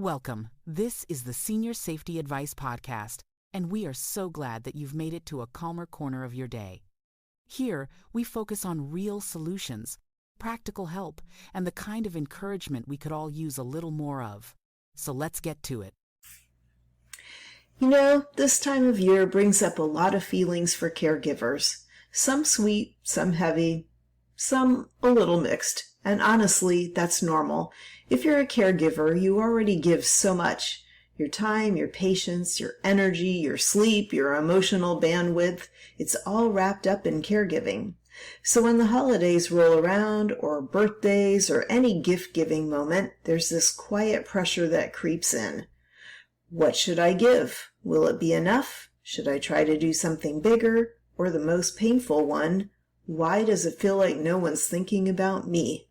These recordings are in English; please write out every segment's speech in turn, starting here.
Welcome. This is the Senior Safety Advice Podcast, and we are so glad that you've made it to a calmer corner of your day. Here, we focus on real solutions, practical help, and the kind of encouragement we could all use a little more of. So let's get to it. You know, this time of year brings up a lot of feelings for caregivers. Some sweet, some heavy, some a little mixed. And honestly, that's normal. If you're a caregiver, you already give so much. Your time, your patience, your energy, your sleep, your emotional bandwidth, it's all wrapped up in caregiving. So when the holidays roll around, or birthdays, or any gift-giving moment, there's this quiet pressure that creeps in. What should I give? Will it be enough? Should I try to do something bigger? Or the most painful one, why does it feel like no one's thinking about me?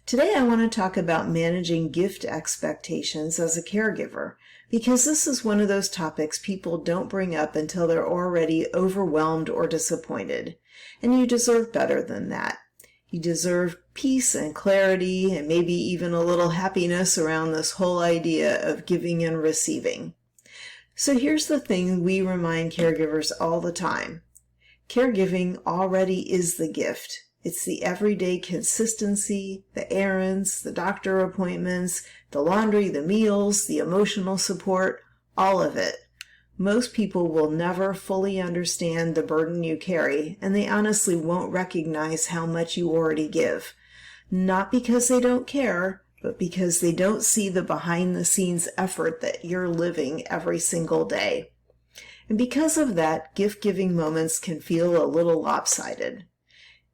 Today I want to talk about managing gift expectations as a caregiver, because this is one of those topics people don't bring up until they're already overwhelmed or disappointed. And you deserve better than that. You deserve peace and clarity and maybe even a little happiness around this whole idea of giving and receiving. So here's the thing we remind caregivers all the time. Caregiving already is the gift. It's the everyday consistency, the errands, the doctor appointments, the laundry, the meals, the emotional support, all of it. Most people will never fully understand the burden you carry, and they honestly won't recognize how much you already give. Not because they don't care, but because they don't see the behind-the-scenes effort that you're living every single day. And because of that, gift-giving moments can feel a little lopsided.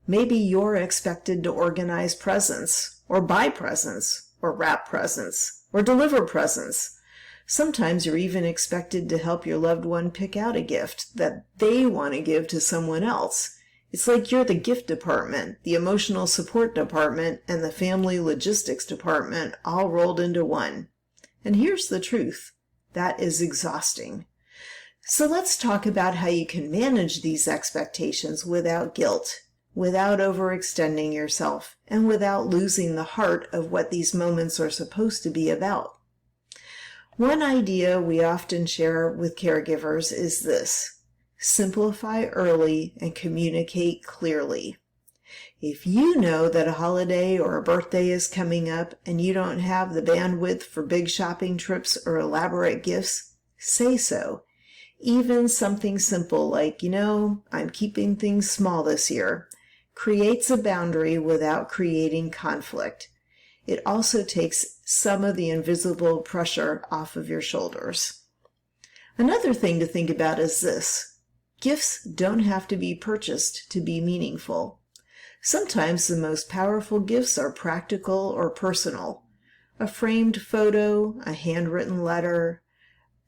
Maybe you're expected to organize presents, or buy presents, or wrap presents, or deliver presents. Sometimes you're even expected to help your loved one pick out a gift that they want to give to someone else. It's like you're the gift department, the emotional support department, and the family logistics department all rolled into one. And here's the truth. That is exhausting. So let's talk about how you can manage these expectations without guilt, without overextending yourself, and without losing the heart of what these moments are supposed to be about. One idea we often share with caregivers is this: simplify early and communicate clearly. If you know that a holiday or a birthday is coming up and you don't have the bandwidth for big shopping trips or elaborate gifts, say so. Even something simple like, I'm keeping things small this year, creates a boundary without creating conflict. It also takes some of the invisible pressure off of your shoulders. Another thing to think about is this: gifts don't have to be purchased to be meaningful. Sometimes the most powerful gifts are practical or personal. A framed photo, a handwritten letter,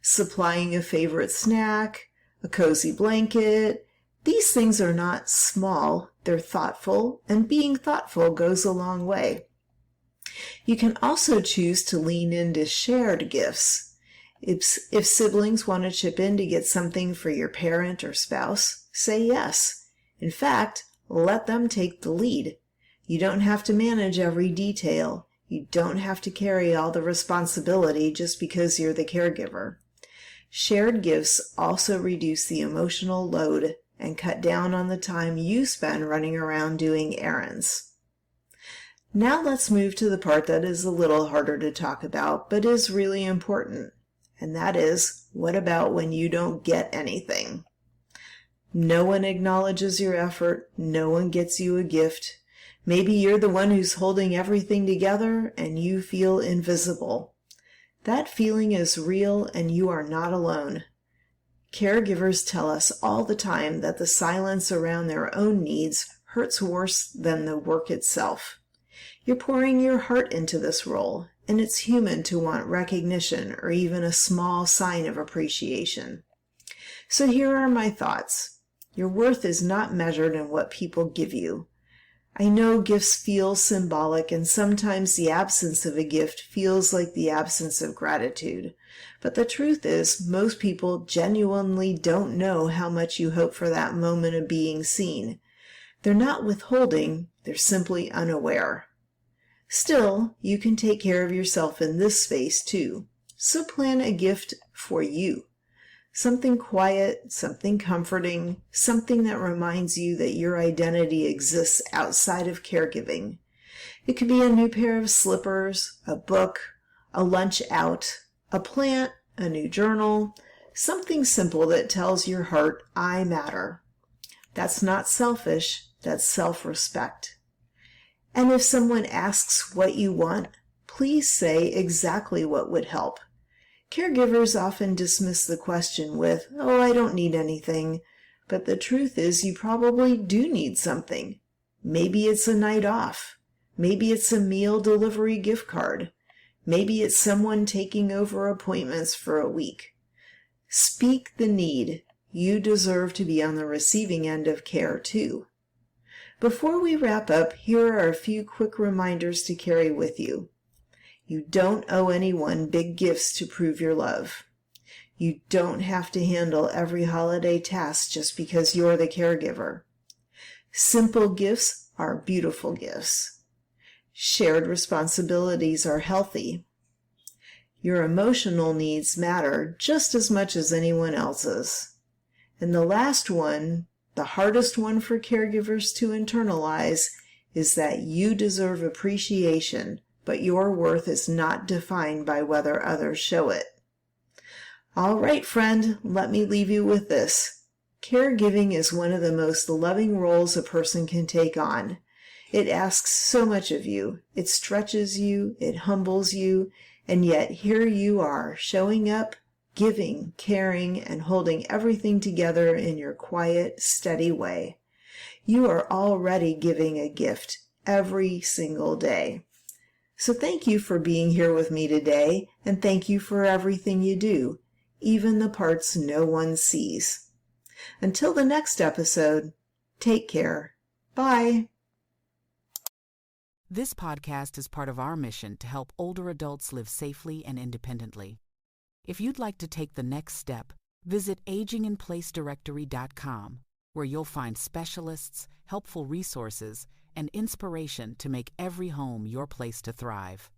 supplying a favorite snack, a cozy blanket. These things are not small, they're thoughtful, and being thoughtful goes a long way. You can also choose to lean into shared gifts. If siblings want to chip in to get something for your parent or spouse, say yes. In fact, let them take the lead. You don't have to manage every detail. You don't have to carry all the responsibility just because you're the caregiver. Shared gifts also reduce the emotional load and cut down on the time you spend running around doing errands. Now let's move to the part that is a little harder to talk about, but is really important. And that is, what about when you don't get anything? No one acknowledges your effort. No one gets you a gift. Maybe you're the one who's holding everything together and you feel invisible. That feeling is real and you are not alone. Caregivers tell us all the time that the silence around their own needs hurts worse than the work itself. You're pouring your heart into this role, and it's human to want recognition or even a small sign of appreciation. So here are my thoughts. Your worth is not measured in what people give you. I know gifts feel symbolic, and sometimes the absence of a gift feels like the absence of gratitude. But the truth is, most people genuinely don't know how much you hope for that moment of being seen. They're not withholding, they're simply unaware. Still, you can take care of yourself in this space too. So plan a gift for you. Something quiet, something comforting, something that reminds you that your identity exists outside of caregiving. It could be a new pair of slippers, a book, a lunch out, a plant, a new journal, something simple that tells your heart, I matter. That's not selfish, that's self-respect. And if someone asks what you want, please say exactly what would help. Caregivers often dismiss the question with, oh, I don't need anything. But the truth is you probably do need something. Maybe it's a night off. Maybe it's a meal delivery gift card. Maybe it's someone taking over appointments for a week. Speak the need. You deserve to be on the receiving end of care too. Before we wrap up, here are a few quick reminders to carry with you. You don't owe anyone big gifts to prove your love. You don't have to handle every holiday task just because you're the caregiver. Simple gifts are beautiful gifts. Shared responsibilities are healthy. Your emotional needs matter just as much as anyone else's. And the last one, the hardest one for caregivers to internalize, is that you deserve appreciation, but your worth is not defined by whether others show it. All right, friend, let me leave you with this. Caregiving is one of the most loving roles a person can take on. It asks so much of you. It stretches you, it humbles you, and yet here you are, showing up, giving, caring, and holding everything together in your quiet, steady way. You are already giving a gift every single day. So thank you for being here with me today, and thank you for everything you do, even the parts no one sees. Until the next episode, take care. Bye. This podcast is part of our mission to help older adults live safely and independently. If you'd like to take the next step, visit aginginplacedirectory.com, where you'll find specialists, helpful resources, and inspiration to make every home your place to thrive.